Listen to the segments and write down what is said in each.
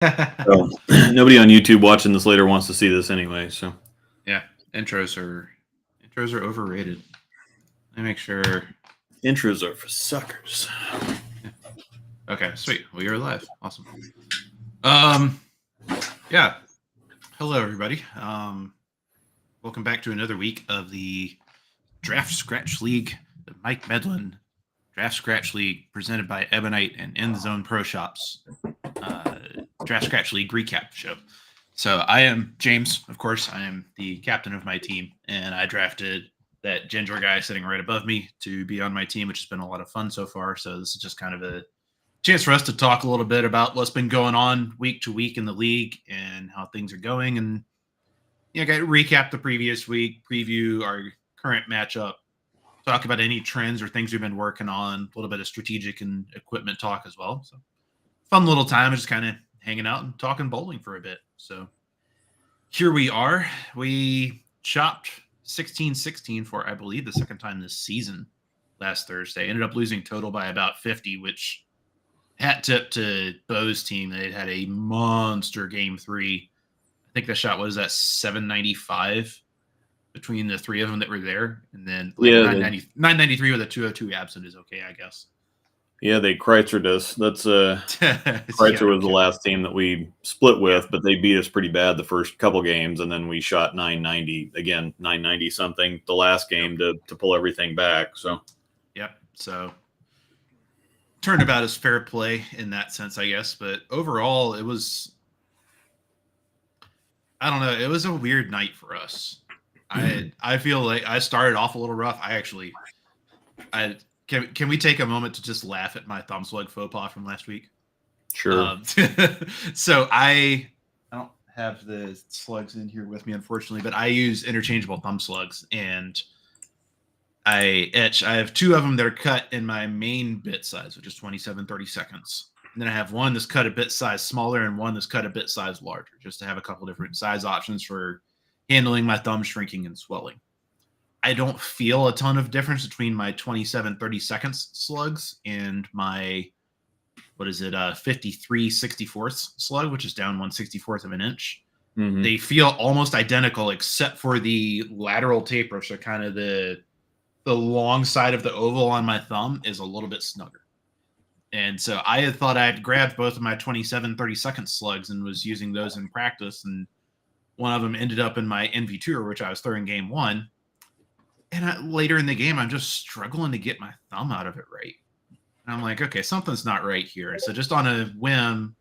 So nobody on YouTube watching this later wants to see this anyway. So Yeah, intros are overrated. Let me make sure. intros are for suckers. Yeah. Okay, sweet. We are live. Awesome. Um, yeah. Hello, everybody. Welcome back to another week of the Draft Scratch League, the Mike Medlin Draft Scratch League, presented by Ebonite and In the Zone Pro Shops. Draft Scratch League recap show. So I am James, of course. I am the captain of my team, and I drafted that ginger guy sitting right above me to be on my team, which has been a lot of fun so far. So this is just kind of a chance for us to talk a little bit about what's been going on week to week in the league and how things are going, and recap the previous week, preview our current matchup, talk about any trends or things we've been working on, a little bit of strategic and equipment talk as well. So fun little time, just kind of hanging out and talking bowling for a bit. So here we are. We chopped 16-16 for, I believe, the second time this season last Thursday. Ended up losing total by about 50, which hat tip to Bo's team. They had a monster game 3. I think the shot was at 795 between the three of them that were there. And then like 993 with a 202 absent is okay, I guess. Yeah, they Kreitzered us. That's Kreitzer was the last team that we split with, but they beat us pretty bad the first couple games, and then we shot 990 again, 990 something the last game to pull everything back. So, yep. So turnabout is fair play in that sense, I guess. But overall, it was, I don't know, it was a weird night for us. I feel like I started off a little rough. Can we take a moment to just laugh at my thumb slug faux pas from last week? Sure. So I don't have the slugs in here with me, unfortunately, but I use interchangeable thumb slugs, and I have 2 of them that are cut in my main bit size, which is 27-30 seconds. And then I have one that's cut a bit size smaller and one that's cut a bit size larger, just to have a couple different size options for handling my thumb shrinking and swelling. I don't feel a ton of difference between my 27-30 seconds slugs and my 53/64 slug, which is down 1/64 of an inch. Mm-hmm. They feel almost identical except for the lateral taper. So kind of the long side of the oval on my thumb is a little bit snugger. And so I had thought I had grabbed both of my 27-30 second slugs and was using those in practice. And one of them ended up in my NV Tour, which I was throwing game 1. And later in the game, I'm just struggling to get my thumb out of it right. And I'm like, okay, something's not right here. So just on a whim,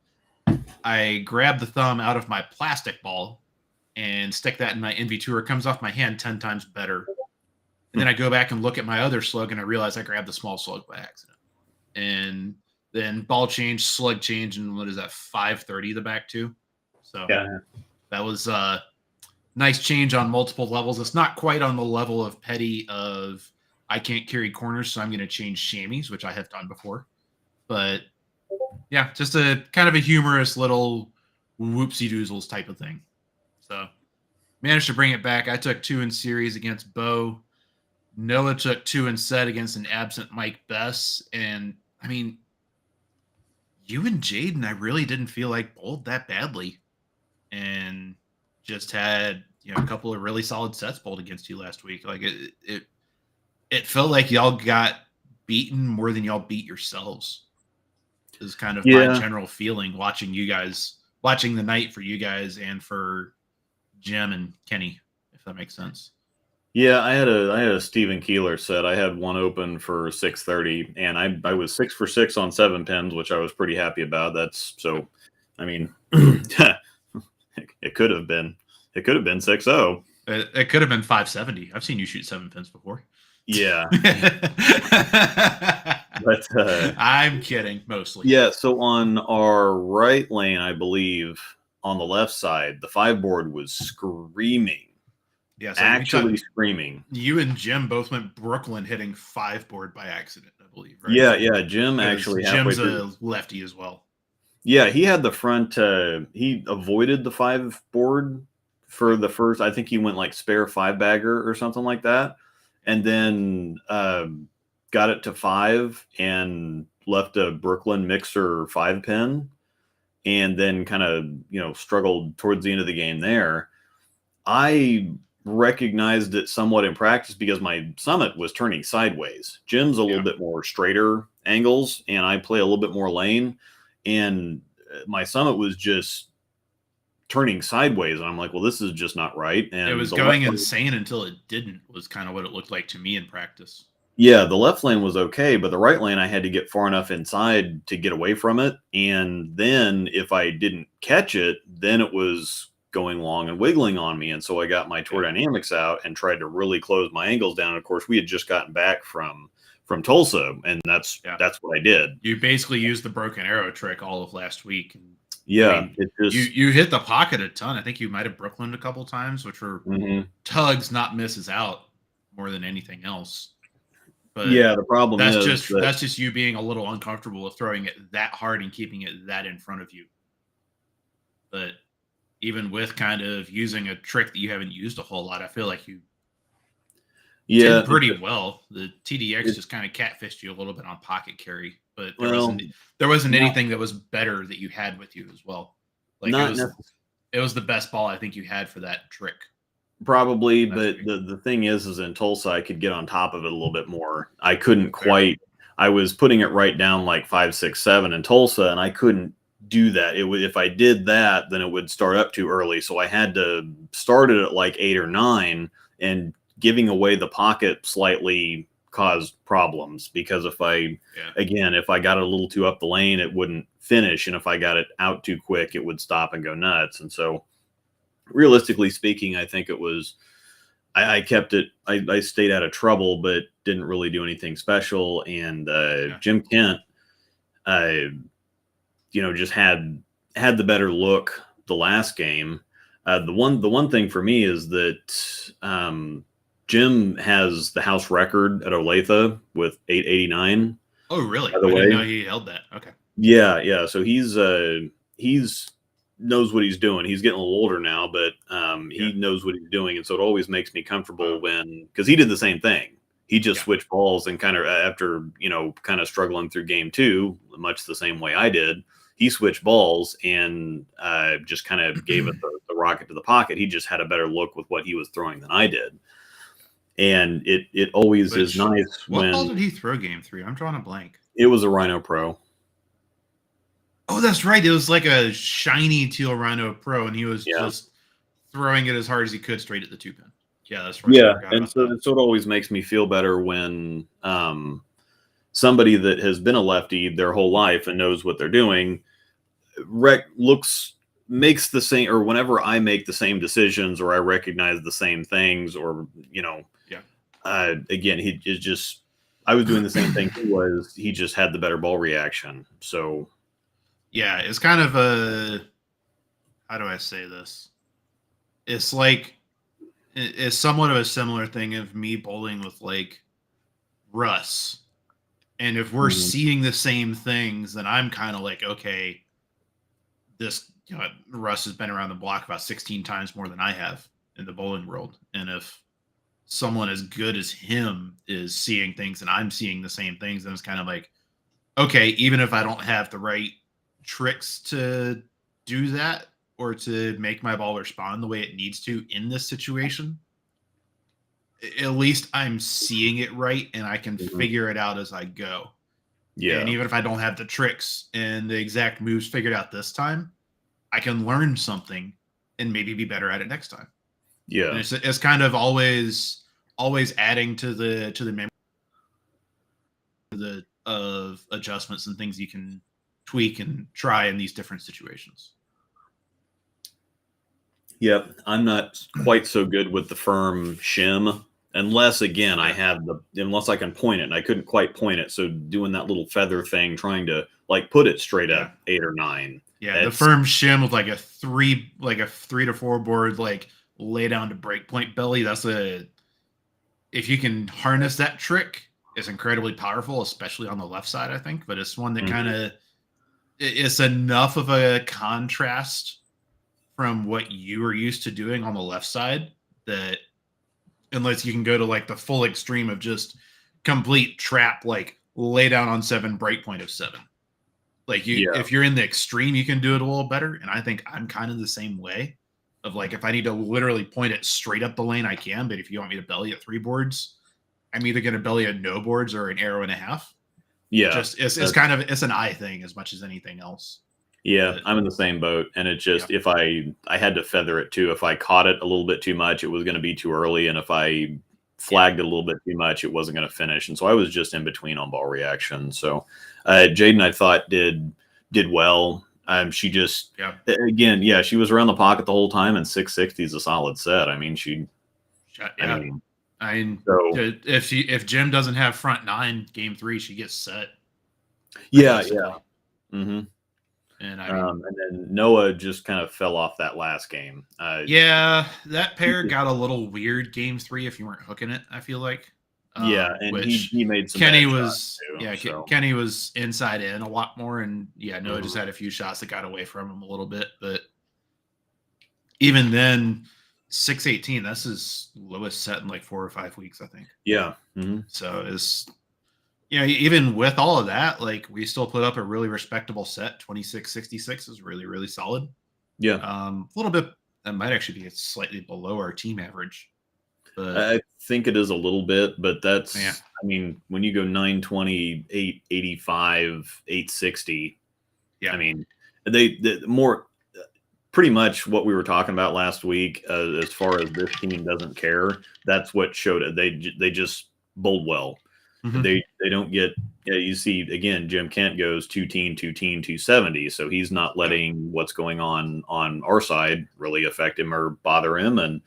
I grab the thumb out of my plastic ball and stick that in my NV Tour. It comes off my hand 10 times better. And then I go back and look at my other slug, and I realize I grabbed the small slug by accident. And then ball change, slug change, and what is that, 530 the back 2? So yeah, that was nice change on multiple levels. It's not quite on the level of petty of I can't carry corners, so I'm going to change chamois, which I have done before. But yeah, just a kind of a humorous little whoopsie doozles type of thing. So managed to bring it back. I took 2 in series against Bo. Noah took 2 in set against an absent Mike Bess. And I mean, you and Jaden, I really didn't feel like bowled that badly. And just had a couple of really solid sets bowled against you last week. Like it felt like y'all got beaten more than y'all beat yourselves. Is kind of my general feeling watching the night for you guys and for Jim and Kenny, if that makes sense. Yeah, I had a Stephen Keeler set. I had one open for 630, and I was 6 for 6 on 7 pins, which I was pretty happy about. That's so. I mean, it could have been 6-0. It could have been 570. I've seen you shoot 7 pins before. Yeah. But I'm kidding, mostly. Yeah, so on our right lane, I believe, on the left side, the 5 board was screaming. Yeah, so actually screaming. You and Jim both went Brooklyn hitting 5 board by accident, I believe, right? Yeah, Jim actually Jim's a lefty as well. Yeah, he had the front. He avoided the 5 board for the first. I think he went like spare 5 bagger or something like that, and then got it to 5 and left a Brooklyn mixer 5 pin. and then kind of, struggled towards the end of the game there. I recognized it somewhat in practice because my summit was turning sideways. Jim's a little bit more straighter angles, and I play a little bit more lane. And my summit was just turning sideways, and I'm like, well, this is just not right. And it was going insane until it didn't, was kind of what it looked like to me in practice. Yeah, the left lane was okay, but the right lane I had to get far enough inside to get away from it. And then if I didn't catch it, then it was going long and wiggling on me. And so I got my tour dynamics out and tried to really close my angles down. Of course, we had just gotten back from Tulsa, and that's what I did. You basically used the broken arrow trick all of last week. And yeah, you hit the pocket a ton. I think you might have Brooklyned a couple times, which were tugs, not misses out more than anything else. But yeah, the problem that's just you being a little uncomfortable with throwing it that hard and keeping it that in front of you. But even with kind of using a trick that you haven't used a whole lot, I feel like you did pretty well. The TDX just kind of catfished you a little bit on pocket carry, but there wasn't anything that was better that you had with you as well. Like it was the best ball I think you had for that trick. Probably, but the thing is in Tulsa, I could get on top of it a little bit more. I couldn't quite. I was putting it right down like 5, 6, 7 in Tulsa, and I couldn't do that. It would, if I did that, then it would start up too early. So I had to start it at like 8 or 9, and giving away the pocket slightly caused problems because if I got it a little too up the lane, it wouldn't finish, and if I got it out too quick, it would stop and go nuts. And so, realistically speaking, I think it was, I kept it, I stayed out of trouble, but didn't really do anything special. And Jim Kent, just had the better look the last game. The one thing for me is that Jim has the house record at Olathe with 889. Oh, really? I didn't know he held that. Okay. Yeah. So he's knows what he's doing. He's getting a little older now, but he knows what he's doing. And so it always makes me comfortable because he did the same thing. He just switched balls and kind of after, kind of struggling through game 2, much the same way I did. He switched balls and just kind of gave it the rocket to the pocket. He just had a better look with what he was throwing than I did. And it always is nice. What ball did he throw game 3? I'm drawing a blank. It was a Rhino Pro. Oh, that's right. It was like a shiny teal Rhino Pro, and he was just throwing it as hard as he could straight at the 2-pin. Yeah, that's right. Yeah, and so it always makes me feel better when somebody that has been a lefty their whole life and knows what they're doing makes the same, or whenever I make the same decisions or I recognize the same things, or again, he is just, I was doing the same thing he just had the better ball reaction. So. Yeah, it's kind of how do I say this? It's like, it's somewhat of a similar thing of me bowling with like Russ. And if we're seeing the same things, then I'm kind of like, okay, this Russ has been around the block about 16 times more than I have in the bowling world. And if someone as good as him is seeing things and I'm seeing the same things, then it's kind of like, okay, even if I don't have the right tricks to do that or to make my ball respond the way it needs to in this situation, at least I'm seeing it right and I can figure it out as I go. Yeah. And even if I don't have the tricks and the exact moves figured out this time, I can learn something and maybe be better at it next time. Yeah. And it's kind of always adding to the memory of adjustments and things you can tweak and try in these different situations. Yep. I'm not quite so good with the firm shim unless, again, unless I can point it, and I couldn't quite point it. So doing that little feather thing, trying to like put it straight up 8 or 9. Yeah. The firm shim with like a 3 to 4 board, like lay down to breakpoint belly. If you can harness that trick, it's incredibly powerful, especially on the left side, I think, but it's one that kind of, it's enough of a contrast from what you are used to doing on the left side that unless you can go to like the full extreme of just complete trap, like lay down on 7, breakpoint of 7. Like Yeah. if you're in the extreme, you can do it a little better. And I think I'm kind of the same way. Of like, if I need to literally point it straight up the lane, I can. But if you want me to belly at 3 boards, I'm either going to belly at no boards or an arrow and a half. Yeah. It's kind of it's an eye thing as much as anything else. Yeah, But, I'm in the same boat, and it just if I had to feather it too. If I caught it a little bit too much, it was going to be too early, and if I flagged it a little bit too much, it wasn't going to finish. And so I was just in between on ball reaction. So Jaden, I thought did well. She just again, yeah, she was around the pocket the whole time, and 660 is a solid set. I mean, if Jim doesn't have front 9 game 3, she gets set. Yeah. Mm-hmm. And and then Noah just kind of fell off that last game. That pair got a little weird game 3 if you weren't hooking it, I feel like. And he made some Kenny bad was shots too, Kenny was inside in a lot more, and Noah just had a few shots that got away from him a little bit, but even then 618, that's his lowest set in like 4 or 5 weeks, I think. Yeah. Mm-hmm. So it's even with all of that, like we still put up a really respectable set. 2666 is really, really solid. Yeah. A little bit, that might actually be slightly below our team average. But I think it is a little bit, but that's, I mean, when you go 920, 885, 860, I mean, they more pretty much what we were talking about last week, as far as this team doesn't care. That's what showed it. They just bowled well. Mm-hmm. They don't get, you see again, Jim Kent goes 270, so he's not letting what's going on our side really affect him or bother him. And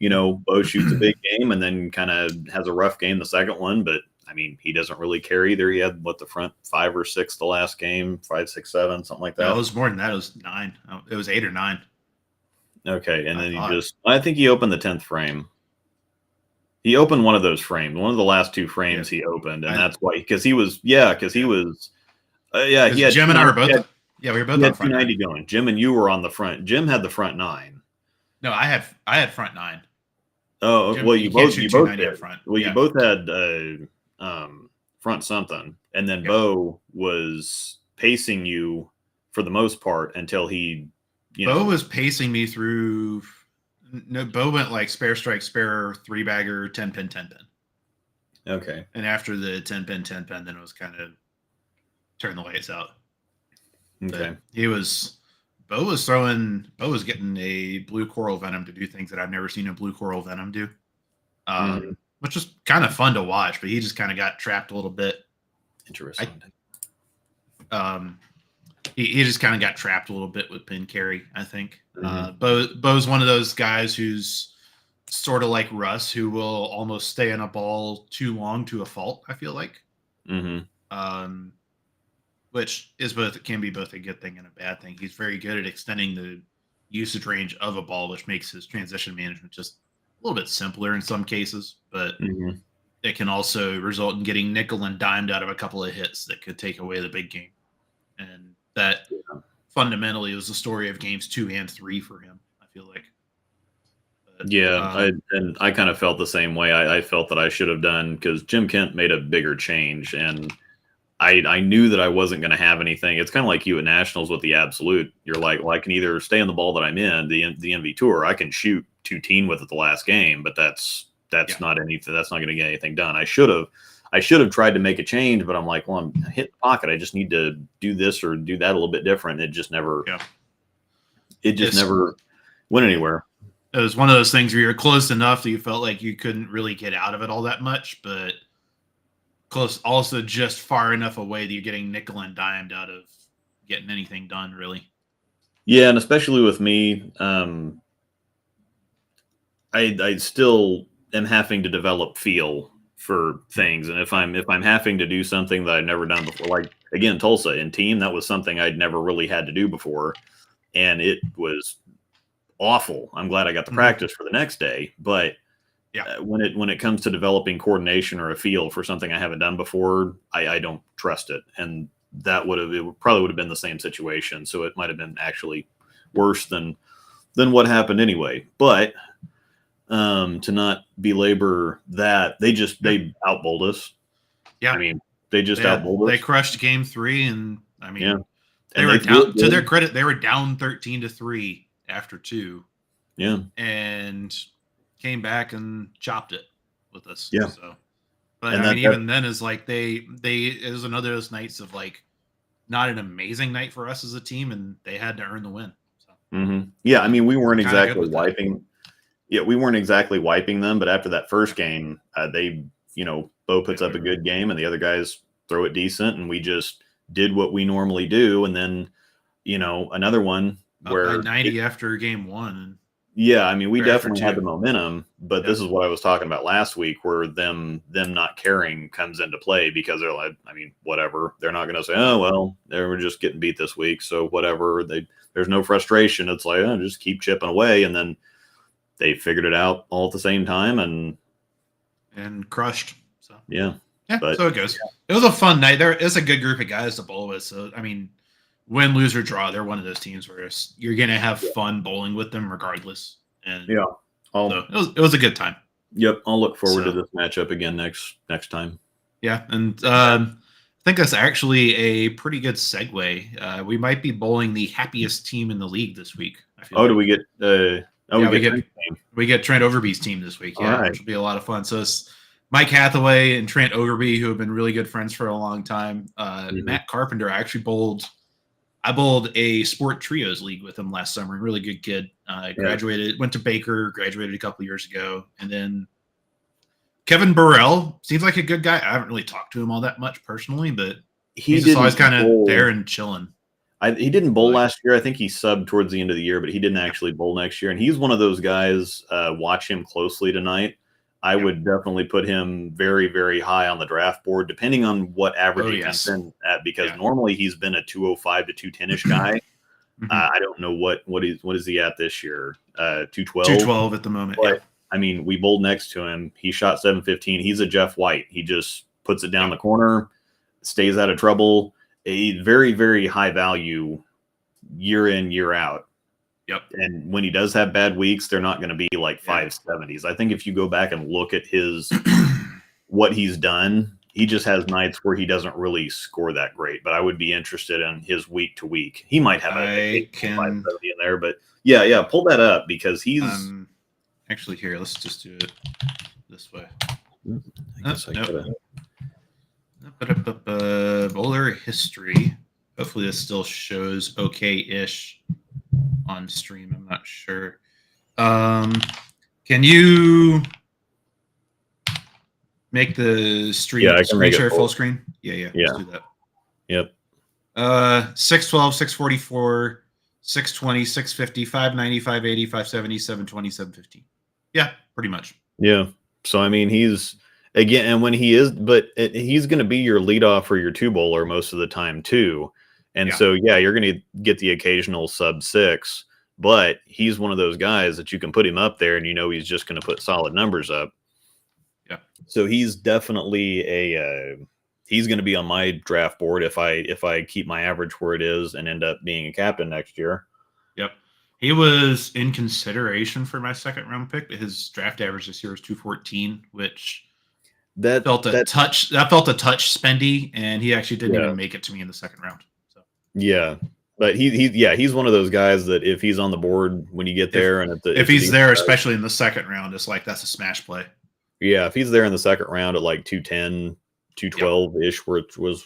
Bo shoots a big game and then kind of has a rough game the second one, but I mean, he doesn't really care either. He had the front 5 or 6 the last game, 5, 6, 7, something like that. No, it was more than that. It was 9. It was 8 or 9. Okay, and then I think he opened the 10th frame. He opened one of those frames, one of the last 2 frames he opened, and that's why, because he was he had Jim and I were both. We were both on front 290 going. Jim and you were on the front. Jim had the front 9. No, I had front 9. Oh, Jim, well, you both did. Front. Well, you both had front something, and then Bo was pacing you for the most part until he. Bo was pacing me through. No, Bo went like spare strike, spare 3-bagger, 10 pin, 10 pin. Okay. And after the 10 pin, 10 pin, then it was kind of turn the lights out. Okay. But Bo was getting a blue coral venom to do things that I've never seen a blue coral venom do. Which was kind of fun to watch, but he just kind of got trapped a little bit. Interesting. He just kind of got trapped a little bit with pin carry, I think. Bo's one of those guys who's sort of like Russ, who will almost stay on a ball too long to a fault, I feel like. Which can be both a good thing and a bad thing. He's very good at extending the usage range of a ball, which makes his transition management just a little bit simpler in some cases, but it can also result in getting nickel and dimed out of a couple of hits that could take away the big game. And that fundamentally was the story of games 2 and 3 for him, I feel like. But, I kind of felt the same way. I felt that I should have done, because Jim Kent made a bigger change, and I knew that I wasn't going to have anything. It's kind of like you at Nationals with the Absolute. You're like, well, I can either stay on the ball that I'm in, the NV Tour, I can shoot 2-teen with it the last game, but that's not anything. That's not going to get anything done. I should have tried to make a change, but I'm like, well, I'm hitting the pocket. I just need to do this or do that a little bit different. It just never. Yeah. It just never went anywhere. It was one of those things where you're close enough that you felt like you couldn't really get out of it all that much, but close also just far enough away that you're getting nickel and dimed out of getting anything done, really. Yeah, and especially with me, I still am having to develop feel for things, and if I'm having to do something that I've never done before, like again Tulsa in team, that was something I'd never really had to do before, and it was awful. I'm glad I got the practice for the next day, but when it comes to developing coordination or a feel for something I haven't done before, I don't trust it, and it probably would have been the same situation. So it might have been actually worse than what happened anyway. But to not belabor that, they outbowled us. Yeah, I mean, they just outbowled us. They crushed game 3, and I mean, They were down. To their credit, they were down 13-3 after 2. Yeah, and came back and chopped it with us. Yeah. So, but And I mean, even then is like they it was another of those nights of like not an amazing night for us as a team, and they had to earn the win. So. Yeah, I mean, we weren't Kinda good exactly with that. wiping. Yeah, we weren't exactly wiping them, but after that first game, they, Bo puts up a good game, and the other guys throw it decent, and we just did what we normally do, and then, another one Up where by 90 after game 1. Yeah, I mean, we Or after definitely had the 2. momentum, but Yeah. this is what I was talking about last week, where them not caring comes into play because they're like, I mean, whatever. They're not going to say, oh well, they were just getting beat this week, so whatever. There's no frustration. It's like, oh, just keep chipping away, and then they figured it out all at the same time, and crushed. So yeah, but so it goes. It was a fun night. There is a good group of guys to bowl with. So I mean, win, lose, or draw, they're one of those teams where you're gonna have fun bowling with them regardless. And yeah, so it was a good time. Yep, I'll look forward to this matchup again next time. Yeah, and I think that's actually a pretty good segue. We might be bowling the happiest team in the league this week. Do we get? We get Trent Overby's team this week. Yeah, which will be a lot of fun. So it's Mike Hathaway and Trent Overby, who have been really good friends for a long time. Matt Carpenter, I bowled a sport trios league with him last summer. Really good kid. Graduated, went to Baker, graduated a couple years ago. And then Kevin Burrell seems like a good guy. I haven't really talked to him all that much personally, but he's just always kind of there and chilling. He didn't bowl last year. I think he subbed towards the end of the year, but he didn't actually bowl next year. And he's one of those guys, watch him closely tonight. I would definitely put him very, very high on the draft board, depending on what average he comes in at, because normally he's been a 205 to 210-ish guy. I don't know what is he at this year? 212? 212 at the moment, but, I mean, we bowled next to him. He shot 715. He's a Jeff White. He just puts it down the corner, stays out of trouble. A very, very high value year in, year out. Yep. And when he does have bad weeks, they're not going to be like 570s. I think if you go back and look at his what he's done, he just has nights where he doesn't really score that great. But I would be interested in his week to week. He might have a 570 in there, but yeah, pull that up because he's actually here. Let's just do it this way. Bowler history. Hopefully this still shows okay-ish on stream. I'm not sure. Can you make the screen share full screen? Yeah. Let's do that. Yep. 612, 644, 620, 650, 590, 580, 570, 720, 715. Yeah, pretty much. Yeah. So I mean, he's again, and when he is, but he's going to be your leadoff or your two bowler most of the time too. And so, you're going to get the occasional sub 6, but he's one of those guys that you can put him up there and he's just going to put solid numbers up. Yeah. So he's definitely he's going to be on my draft board if I keep my average where it is and end up being a captain next year. Yep. He was in consideration for my second round pick, but his draft average this year was 214, which that felt a touch spendy, and he actually didn't even make it to me in the second round. So yeah. But he's one of those guys that if he's on the board when you get there, and if he's there, especially in the second round, it's like that's a smash play. Yeah, if he's there in the second round at like 210, 212-ish,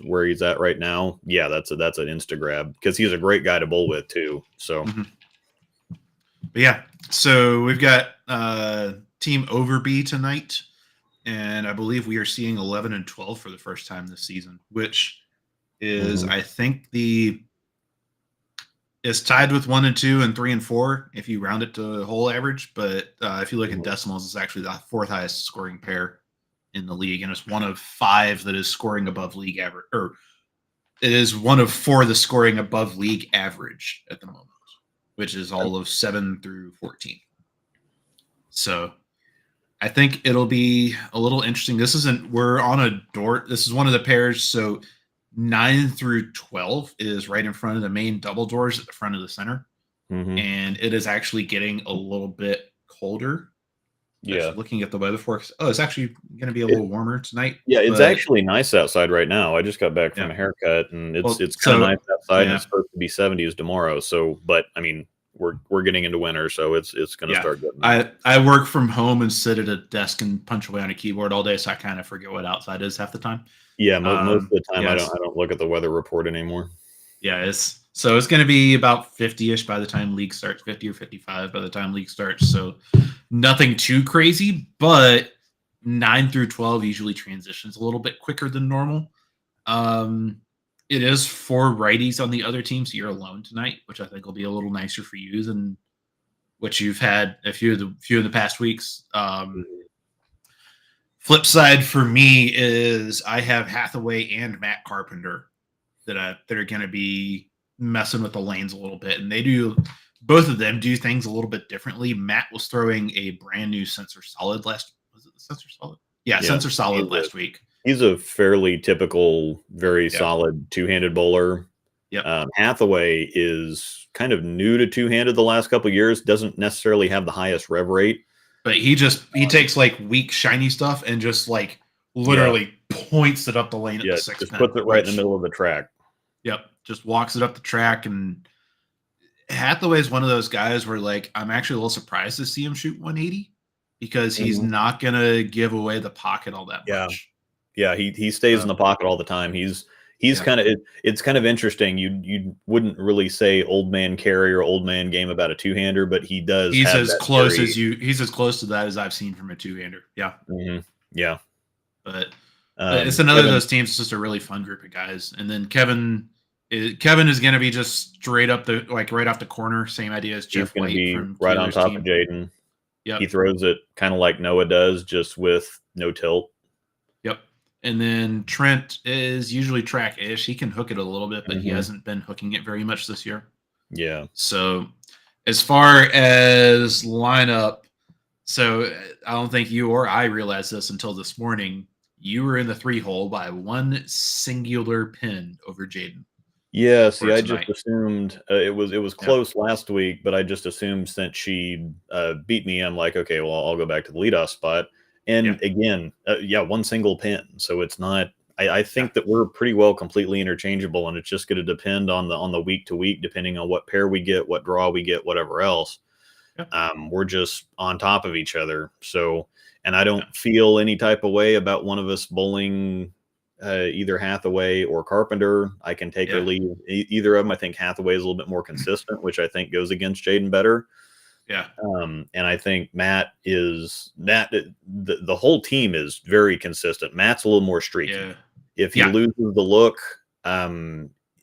where he's at right now, that's an insta grab because he's a great guy to bowl with too. So, but yeah, so we've got Team Overby tonight, and I believe we are seeing 11 and 12 for the first time this season, which is I think is tied with 1 and 2 and 3 and 4 if you round it to whole average. But if you look at decimals, it's actually the fourth highest scoring pair in the league, and it's one of 5 that is scoring above league average, or it is one of 4 that's scoring above league average at the moment, which is all of 7 through 14. So I think it'll be a little interesting. This is one of the pairs. So 9 through 12 is right in front of the main double doors at the front of the center. And it is actually getting a little bit colder Yeah. Actually, looking at the weather forecast, it's actually going to be a little warmer tonight. Yeah, it's But actually nice outside right now. I just got back from yeah, a haircut, and well, it's kind of so nice outside, and yeah, it's supposed to be 70s tomorrow. So, but I mean, we're getting into winter, so it's going to yeah. start getting there. I work from home and sit at a desk and punch away on a keyboard all day, so I kind of forget what outside is half the time. Yeah, most of the time Yes, I don't look at the weather report anymore. yeah, it's going to be about 50ish by the time league starts, 50 or 55 by the time league starts. So nothing too crazy, but 9 through 12 usually transitions a little bit quicker than normal. Um, it is 4 righties on the other team, so you're alone tonight, which I think will be a little nicer for you than what you've had a few in the past weeks. Mhm. Flip side for me is I have Hathaway and Matt Carpenter that are going to be messing with the lanes a little bit, and they do both of them do things a little bit differently. Matt was throwing a brand new sensor solid last. Was it the sensor solid? Yeah, Yeah, sensor solid last week. he's a fairly typical, very Yep. solid two-handed bowler. Yep. Hathaway is kind of new to two-handed the last couple of years. Doesn't necessarily have the highest rev rate, But he takes like weak shiny stuff and just like yeah, literally points it up the lane at the yeah, six just pin. puts it right in the middle of the track. Yep, just walks it up the track. And Hathaway is one of those guys where like I'm actually a little surprised to see him shoot 180 because he's Mhm. not gonna give away the pocket all that Yeah, much. yeah, he stays in the pocket all the time. He's Yeah, kind of it's kind of interesting. You wouldn't really say old man carry or old man game about a two-hander, but he does he's have as that close very as you. He's as close to that as I've seen from a two-hander. Yeah, yeah. but it's another of Kevin, those teams. It's just a really fun group of guys. And then Kevin is going to be just straight up the like right off the corner. Same idea as he's Jeff going to White be from right on Keeler's top of team. Jaden. He Yep. throws it kind of like Noah does, just with no tilt. Yep. And then Trent is usually track-ish. He can hook it a little bit, but he hasn't been hooking it very much this year. Yeah. So as far as lineup, so I don't think you or I realized this until this morning. You were in the 3-hole by one singular pin over Jaden. Yeah, see, For I just tonight. assumed it was Yeah. close last week, but I just assumed since she beat me, I'm like, okay, well, I'll go back to the leadoff spot. Yeah. And again, one single pin, so it's not. I think that we're pretty well completely interchangeable, and it's just going to depend on the week to week, depending on what pair we get, what draw we get, whatever else. Yeah. We're just on top of each other. So, and I don't feel any type of way about one of us bowling either Hathaway or Carpenter. I can take or leave either of them. I think Hathaway is a little bit more consistent, which I think goes against Jaden better. Yeah. And I think Matt. The whole team is very consistent. Matt's a little more streaky. Yeah. If he loses the look,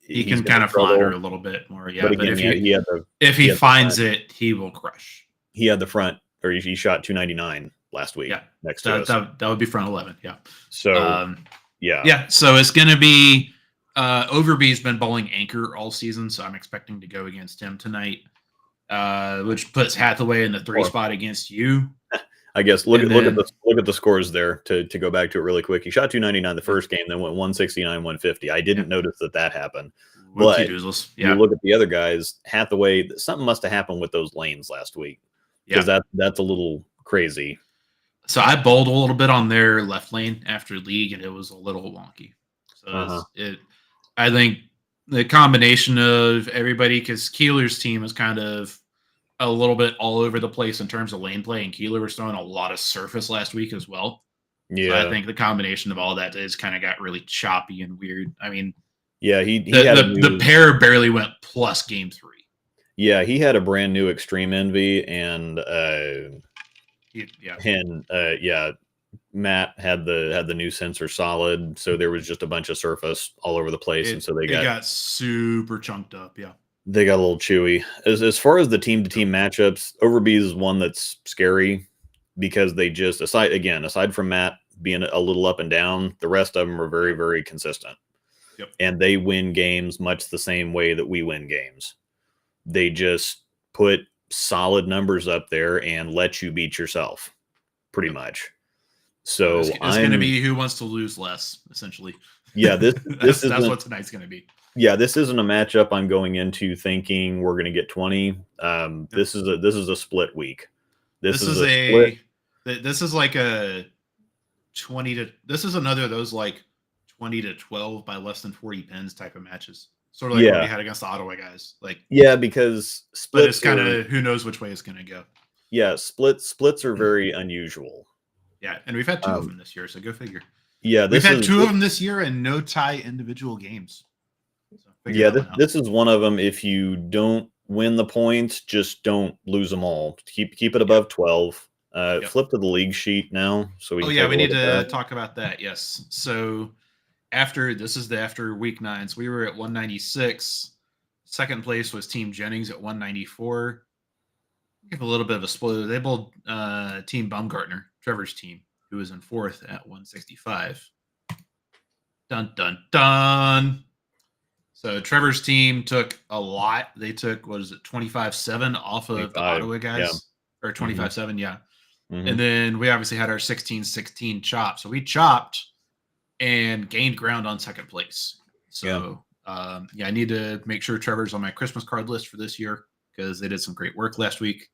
he can kind of flounder a little bit more. Yeah. But again, if he finds it, he will crush. He had the front, or he shot 299 last week. Yeah. Next to us. That would be front 11. Yeah. So, yeah. Yeah. So it's going to be Overby's been bowling anchor all season, so I'm expecting to go against him tonight, which puts Hathaway in the 3 spot against you. I guess look at the scores there to go back to it really quick. He shot 299 the first game, then went 169, 150. I didn't notice that happened. But you look at the other guys, Hathaway, something must have happened with those lanes last week. Because that's a little crazy. So I bowled a little bit on their left lane after league, and it was a little wonky. So I think the combination of everybody, because Keeler's team is kind of a little bit all over the place in terms of lane play, and Keeler was throwing a lot of surface last week as well. Yeah, so I think the combination of all that is kind of got really choppy and weird. I mean, yeah, the pair barely went plus game 3. Yeah, he had a brand new Extreme Envy, and Matt had the new sensor solid, so there was just a bunch of surface all over the place, and so they got super chunked up. Yeah, they got a little chewy. As far as the team to team matchups, Overbees is one that's scary because they just aside from Matt being a little up and down, the rest of them are very, very consistent. Yep. And they win games much the same way that we win games. They just put solid numbers up there and let you beat yourself, pretty much. So it's going to be who wants to lose less, essentially. Yeah, that's what tonight's going to be. Yeah, this isn't a matchup I'm going into thinking we're going to get 20. This is a split week. This is a split. This is like a 20 to. This is another of those like 20 to 12 by less than 40 pins type of matches. Sort of like what we had against the Ottawa guys. Like because splits. But it's kind of who knows which way it's going to go. Yeah, splits are very unusual. Yeah, and we've had 2 of them this year, so go figure. Yeah, we've had 2 of them this year and no tie individual games. So this is one of them. If you don't win the points, just don't lose them all. Keep it above 12. Flip to the league sheet now. So we need to talk about that. Yes. So after week 9, so we were at 196. Second place was Team Jennings at 194. Give a little bit of a spoiler. They bowled Team Baumgartner, Trevor's team, who was in 4th at 165. Dun, dun, dun. So Trevor's team took a lot. They took, 25-7 off of the Ottawa guys? Yeah. Or 25-7, yeah. Mm-hmm. And then we obviously had our 16-16 chop. So we chopped and gained ground on second place. So, I need to make sure Trevor's on my Christmas card list for this year because they did some great work last week.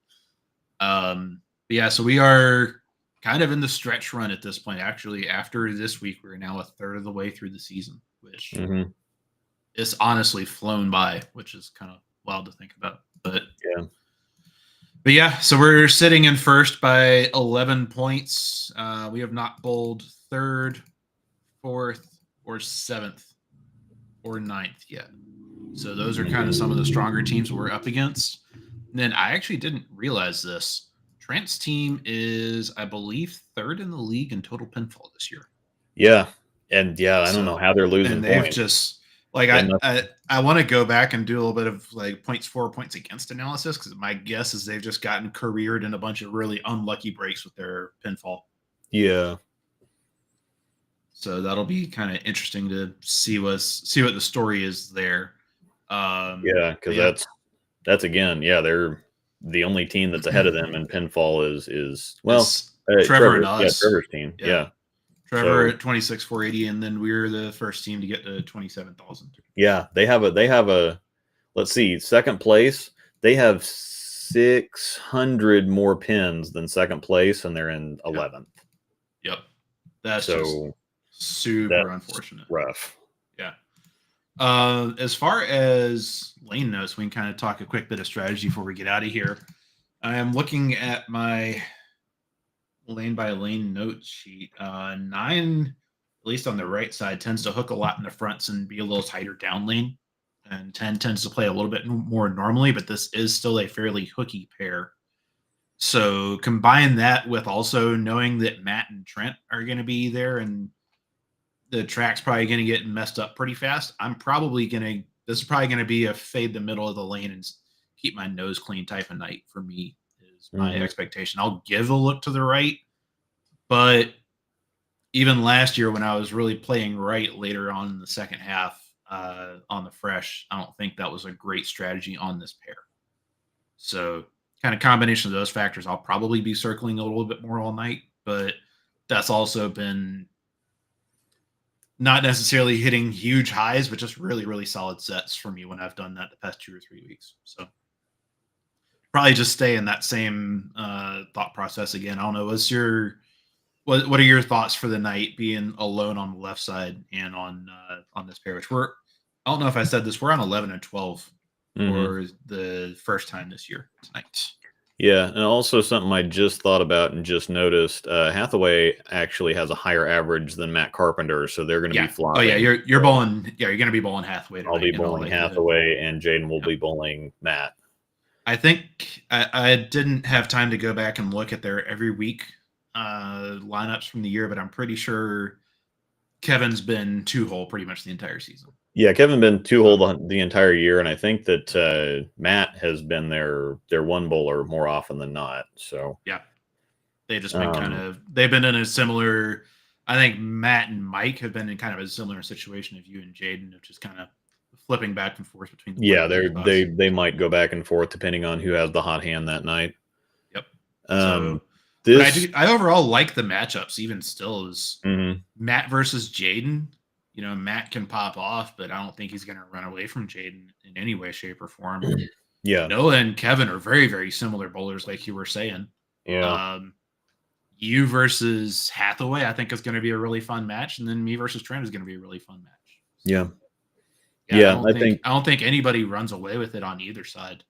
So we are kind of in the stretch run at this point. Actually, after this week, we're now a third of the way through the season, which is honestly flown by, which is kind of wild to think about. But so we're sitting in first by 11 points. We have not bowled 3rd, 4th, or 7th, or 9th yet. So those are kind of some of the stronger teams we're up against. And then I actually didn't realize this. Trent's team is, I believe, 3rd in the league in total pinfall this year. Yeah. And I don't know how they're losing and they've points. Just like I want to go back and do a little bit of like points for, points against analysis because my guess is they've just gotten careered in a bunch of really unlucky breaks with their pinfall. Yeah. So that'll be kind of interesting to see what the story is there. Because that's again, they're the only team that's ahead of them in pinfall is Trevor and us. Yeah, Trevor's team. Yeah. Trevor at 26,480, and then we're the first team to get to 27,000. Yeah, they have a. Let's see, second place. They have 600 more pins than second place, and they're in 11th. Yep, that's just super unfortunate. Rough. Yeah. As far as lane notes, we can kind of talk a quick bit of strategy before we get out of here. I am looking at my lane by lane note sheet. 9, at least on the right side, tends to hook a lot in the fronts and be a little tighter down lane. And 10 tends to play a little bit more normally, but this is still a fairly hooky pair. So combine that with also knowing that Matt and Trent are going to be there and the track's probably going to get messed up pretty fast. This is probably going to be a fade the middle of the lane and keep my nose clean type of night for me is my expectation. I'll give a look to the right, but even last year when I was really playing right later on in the second half on the fresh, I don't think that was a great strategy on this pair. So kind of combination of those factors, I'll probably be circling a little bit more all night, but that's also been not necessarily hitting huge highs, but just really, really solid sets for me when I've done that the past 2 or 3 weeks. So probably just stay in that same thought process again. I don't know. What are your thoughts for the night being alone on the left side and on this pair, which I don't know if I said this, we're on 11 and 12 for the first time this year tonight. Yeah, and also something I just thought about and just noticed, Hathaway actually has a higher average than Matt Carpenter, so they're going to be flopping. Oh yeah, you're bowling. Yeah, you're going to be bowling Hathaway tonight. I'll be bowling Hathaway, and Jaden will be bowling Matt. I think I didn't have time to go back and look at their every week lineups from the year, but I'm pretty sure Kevin's been 2-hole pretty much the entire season. Yeah, Kevin been 2-hole the entire year, and I think that Matt has been their one bowler more often than not. So yeah, they've just been they've been in a similar. I think Matt and Mike have been in kind of a similar situation of you and Jaden, of just kind of flipping back and forth between. They might go back and forth depending on who has the hot hand that night. Yep. I overall like the matchups. Even still, is Matt versus Jaden. You know, Matt can pop off, but I don't think he's going to run away from Jaden in any way, shape, or form. Yeah. Noah and Kevin are very, very similar bowlers, like you were saying. Yeah. you versus Hathaway, I think is going to be a really fun match, and then me versus Trent is going to be a really fun match. Yeah. Yeah, Yeah, I don't think anybody runs away with it on either side.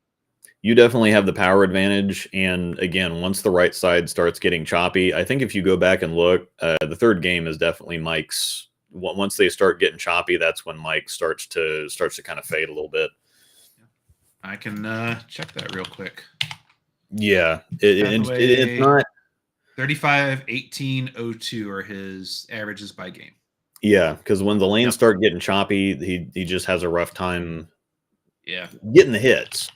you definitely have the power advantage. And again, once the right side starts getting choppy, I think if you go back and look, the third game is definitely Mike's. Once they start getting choppy, that's when Mike starts to kind of fade a little bit. I can check that real quick. Yeah, it's not 35, 18, 02 are his averages by game. Yeah, because when the lanes start getting choppy, he just has a rough time. Yeah, getting the hits.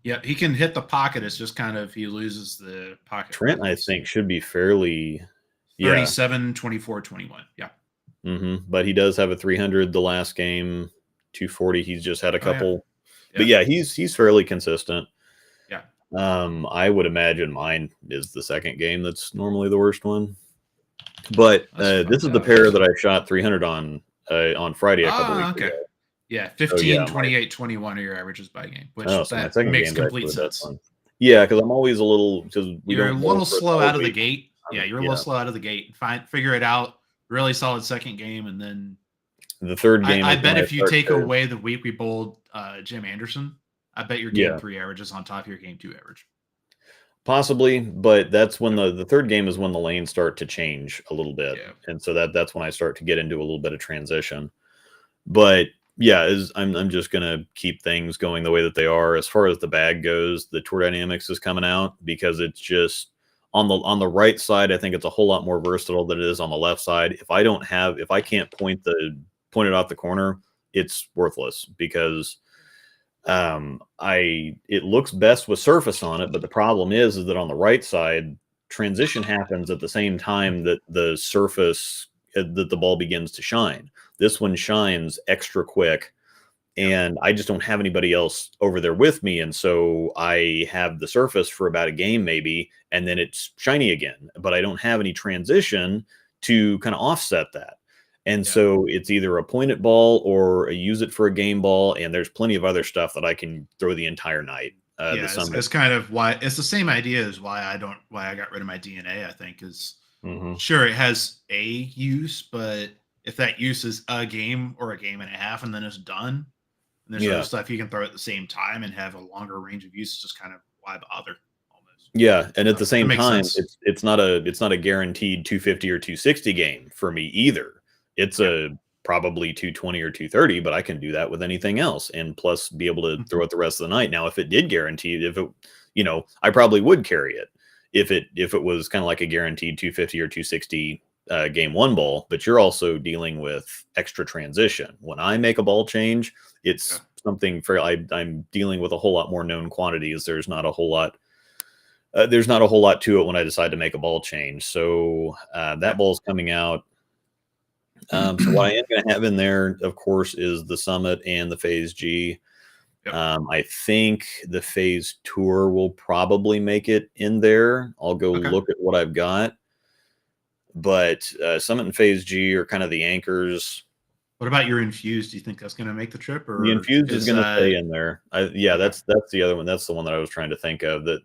Yeah, he can hit the pocket. It's just kind of he loses the pocket. Trent, I think, should be fairly 37, 24, 21. Yeah. But he does have a 300 the last game, 240. He's just had a couple. But yeah, he's fairly consistent. Yeah. I would imagine mine is the second game that's normally the worst one. But this is the pair that I shot 300 on Friday a couple weeks ago. Yeah, 15, 28, 21 are your averages by game, which so that makes complete sense. Yeah, because I'm always a little you're a little slow out of the gate. Yeah, you're a little slow out of the gate. Figure it out. Really solid second game, and then the third game. I bet if you take away the week we bowled Jim Anderson, I bet your game 3 averages on top of your game 2 average. Possibly, but that's when the third game is when the lanes start to change a little bit, and so that's when I start to get into a little bit of transition. But yeah, I'm just gonna keep things going the way that they are. As far as the bag goes, the Tour Dynamics is coming out because it's just on the right side. I think it's a whole lot more versatile than it is on the left side. If I can't point it out the corner, it's worthless because it looks best with surface on it, but the problem is that on the right side, transition happens at the same time that the surface that the ball begins to shine. This one shines extra quick, and I just don't have anybody else over there with me, and so I have the surface for about a game maybe, and then it's shiny again, but I don't have any transition to kind of offset that. And so it's either a pointed ball or a use it for a game ball, and there's plenty of other stuff that I can throw the entire night. It's kind of why it's the same idea as why I got rid of my DNA. I think is sure it has a use, but if that use is a game or a game and a half and then it's done, and there's other stuff you can throw at the same time and have a longer range of use, it's just kind of why bother. Almost. Yeah, and at the same time, it's not a guaranteed 250 or 260 game for me either. It's a probably 220 or 230, but I can do that with anything else, and plus be able to throw it the rest of the night. Now, if it did guarantee, if it, I probably would carry it if it was kind of like a guaranteed 250 or 260 game one ball. But you're also dealing with extra transition. When I make a ball change, it's something for I'm dealing with a whole lot more known quantities. There's not a whole lot. There's not a whole lot to it when I decide to make a ball change. So that ball's coming out. So what I am going to have in there, of course, is the Summit and the Phase G. I think the Phase Tour will probably make it in there. I'll go look at what I've got. But Summit and Phase G are kind of the anchors. What about your Infused? Do you think that's going to make the trip? Or the Infused is going to stay in there. That's the other one. That's the one that I was trying to think of. That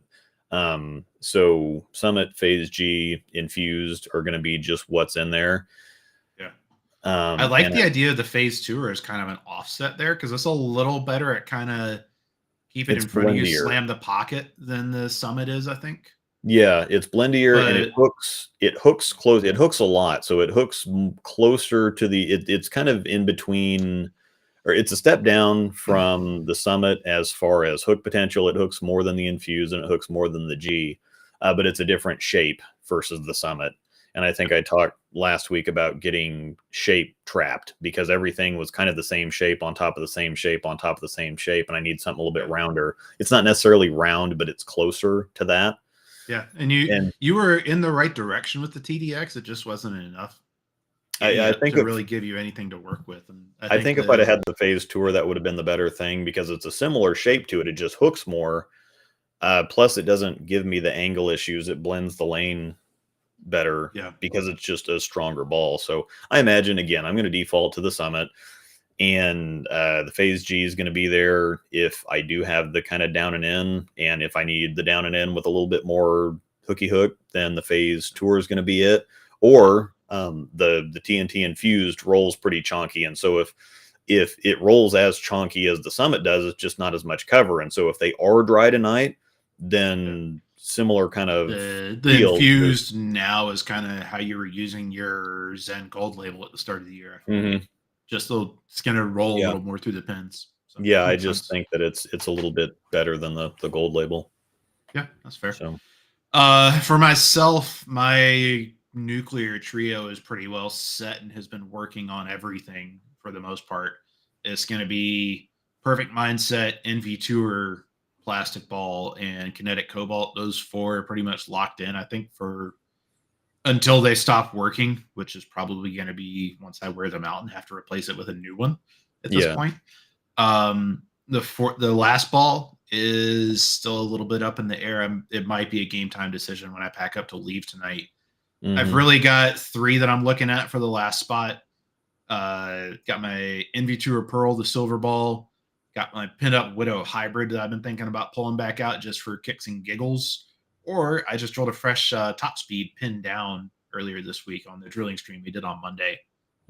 so Summit, Phase G, Infused are going to be just what's in there. I like the idea of the Phase Tour as kind of an offset there because it's a little better at kind of keep it in front of you, slam the pocket than the Summit is, I think. Yeah, it's blendier and it hooks close. It hooks a lot, so it hooks closer to it's kind of in between, or it's a step down from the Summit as far as hook potential. It hooks more than the Infuse and it hooks more than the G, but it's a different shape versus the Summit. And I think I talked last week about getting shape trapped because everything was kind of the same shape on top of the same shape on top of the same shape. And I need something a little bit rounder. It's not necessarily round, but it's closer to that. Yeah. And you were in the right direction with the TDX. It just wasn't enough. I think to really give you anything to work with. And I think if I'd have had the Phase Tour, that would have been the better thing because it's a similar shape to it. It just hooks more. Plus it doesn't give me the angle issues. It blends the lane better because it's just a stronger ball. So I imagine, again, I'm going to default to the Summit, and the Phase G is going to be there if I do have the kind of down and in, and if I need the down and in with a little bit more hooky hook, then the phase tour is going to be it. Or the TNT infused rolls pretty chonky, and so if it rolls as chonky as the Summit does, it's just not as much cover. And so if they are dry tonight, then similar kind of the infused now is kind of how you were using your Zen Gold label at the start of the year. Mm-hmm. Just it's going to roll a little more through the pins. So yeah, I just think that it's a little bit better than the gold label. Yeah, that's fair. So for myself, my nuclear trio is pretty well set and has been working on everything for the most part. It's going to be Perfect Mindset, NV Tour, Plastic Ball, and Kinetic Cobalt. Those 4 are pretty much locked in, I think, for until they stop working, which is probably going to be once I wear them out and have to replace it with a new one at this point. The last ball is still a little bit up in the air. It might be a game time decision when I pack up to leave tonight. Mm-hmm. I've really got 3 that I'm looking at for the last spot. Got my NV Tour Pearl, the silver ball. Got my Pinup Widow hybrid that I've been thinking about pulling back out just for kicks and giggles. Or I just drilled a fresh top speed pin down earlier this week on the drilling stream we did on Monday.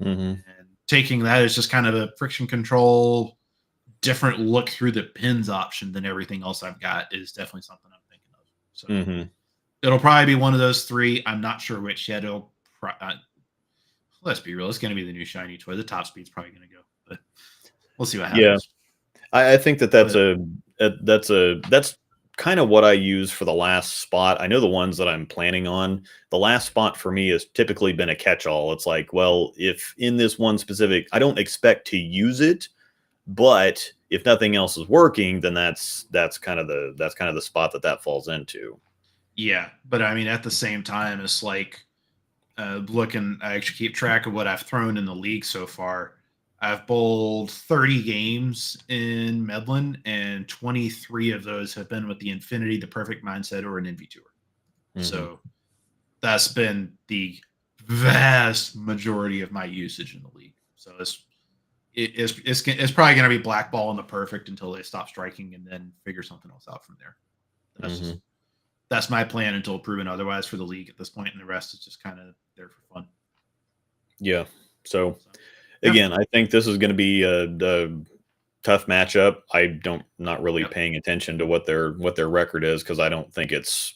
Mm-hmm. And taking that as just kind of a friction control, different look through the pins option than everything else I've got is definitely something I'm thinking of. So it'll probably be one of those 3. I'm not sure which yet. Let's be real. It's going to be the new shiny toy. The top speed's probably going to go, but we'll see what happens. Yeah, I think that's kind of what I use for the last spot. I know the ones that I'm planning on. The last spot for me has typically been a catch-all. It's like, well, if in this one specific, I don't expect to use it, but if nothing else is working, then that's kind of the spot that falls into. Yeah, but I mean, at the same time, it's like I actually keep track of what I've thrown in the league so far. I've bowled 30 games in Medlin, and 23 of those have been with the Infinity, the Perfect Mindset, or an NV Tour. Mm-hmm. So that's been the vast majority of my usage in the league. So it's probably going to be black ball in the Perfect until they stop striking, and then figure something else out from there. That's my plan until proven otherwise for the league at this point, and the rest is just kind of there for fun. Yeah. So again, I think this is going to be a tough matchup. Not really paying attention to what their record is, because I don't think it's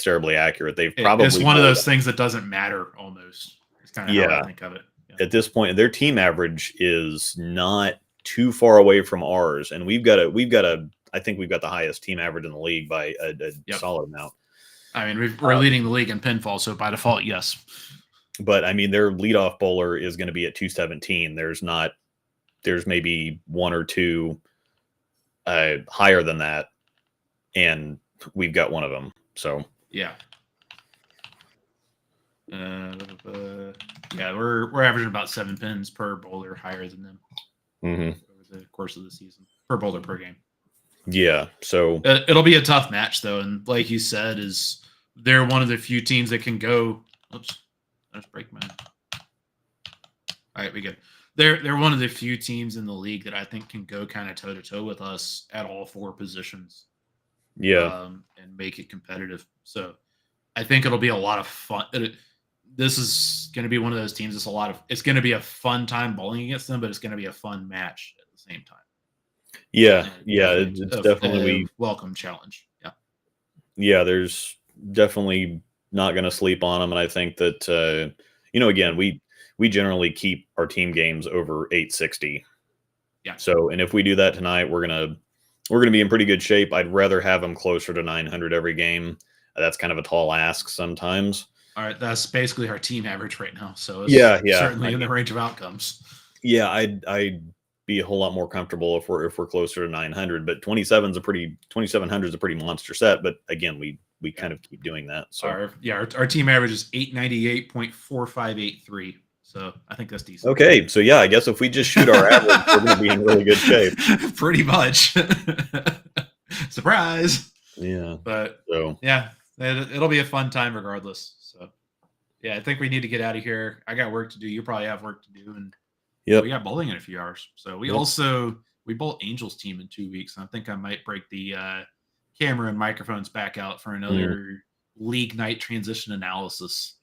terribly accurate. It's one of those things that doesn't matter almost. It's kind of how I think of it. Yeah. At this point, their team average is not too far away from ours, and I think we've got the highest team average in the league by a solid amount. I mean, we're leading the league in pinfall, so by default, yes. But I mean, their leadoff bowler is going to be at 217. There's maybe 1 or 2 higher than that, and we've got one of them. So yeah. We're averaging about 7 pins per bowler higher than them over the course of the season, per bowler per game. Yeah, so it'll be a tough match though, and like you said, they're one of the few teams that can go. Oops, I just break mine. All right, we good. They're one of the few teams in the league that I think can go kind of toe to toe with us at all 4 positions. Yeah, and make it competitive. So I think it'll be a lot of fun. This is going to be one of those teams. It's going to be a fun time bowling against them, but it's going to be a fun match at the same time. Yeah, it's definitely a welcome challenge. Yeah. Yeah, there's definitely not going to sleep on them, and I think that again, we generally keep our team games over 860. Yeah. So, and if we do that tonight, we're gonna be in pretty good shape. I'd rather have them closer to 900 every game. That's kind of a tall ask sometimes. All right, that's basically our team average right now. So it's certainly in the range of outcomes. Yeah, I'd be a whole lot more comfortable if we're closer to 900. But 2700 is a pretty monster set. But again, we kind of keep doing that. So our team average is 898.4583. So I think that's decent. Okay, so yeah, I guess if we just shoot our average, we're going to be in really good shape. Pretty much. Surprise. Yeah. But yeah, it'll be a fun time regardless. So yeah, I think we need to get out of here. I got work to do. You probably have work to do, and we got bowling in a few hours. So we bowl Angels team in 2 weeks. And I think I might break the camera and microphones back out for another league night transition analysis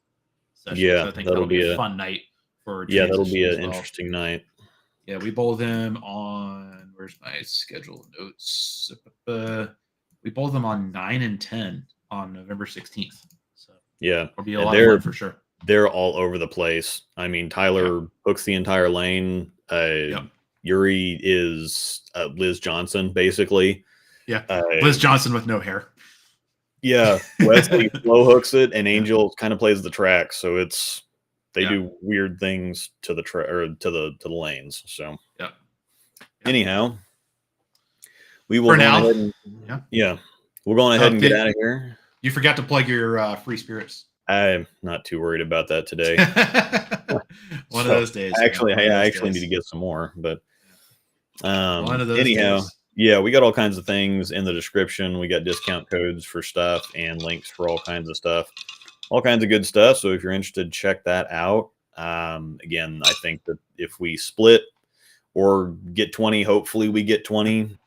session. Yeah, So I think that'll be a fun night for that'll be transition as an well. interesting night. Yeah, we bowl them on, where's my schedule notes? We bowl them on 9 and 10 on November 16th. So yeah, it'll be a lot of fun for sure. They're all over the place. I mean, Tyler hooks the entire lane. Yuri is Liz Johnson, basically. Yeah, Liz Johnson with no hair. Yeah, Wesley slow hooks it, and Angel kind of plays the track, so it's they do weird things to the to the lanes. So anyhow, we will go ahead and we're going ahead and get out of here. You forgot to plug your free spirits. I'm not too worried about that today. One of those days. Actually, I actually need to get some more, but one of those anyhow. days. Yeah, we got all kinds of things in the description. We got discount codes for stuff and links for all kinds of stuff, all kinds of good stuff. So if you're interested, check that out. Again, I think that if we split or get 20, hopefully we get 20.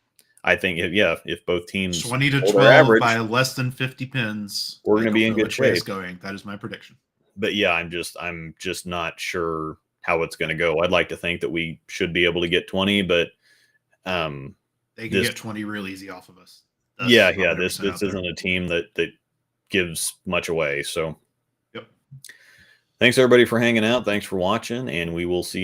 I think, if both teams 20 to 12 average, by less than 50 pins, we're going to be in good shape. Going. That is my prediction. But yeah, I'm just not sure how it's going to go. I'd like to think that we should be able to get 20, but they can get 20 real easy off of us. That's this isn't a team that gives much away. So, thanks everybody for hanging out. Thanks for watching, and we will see you next.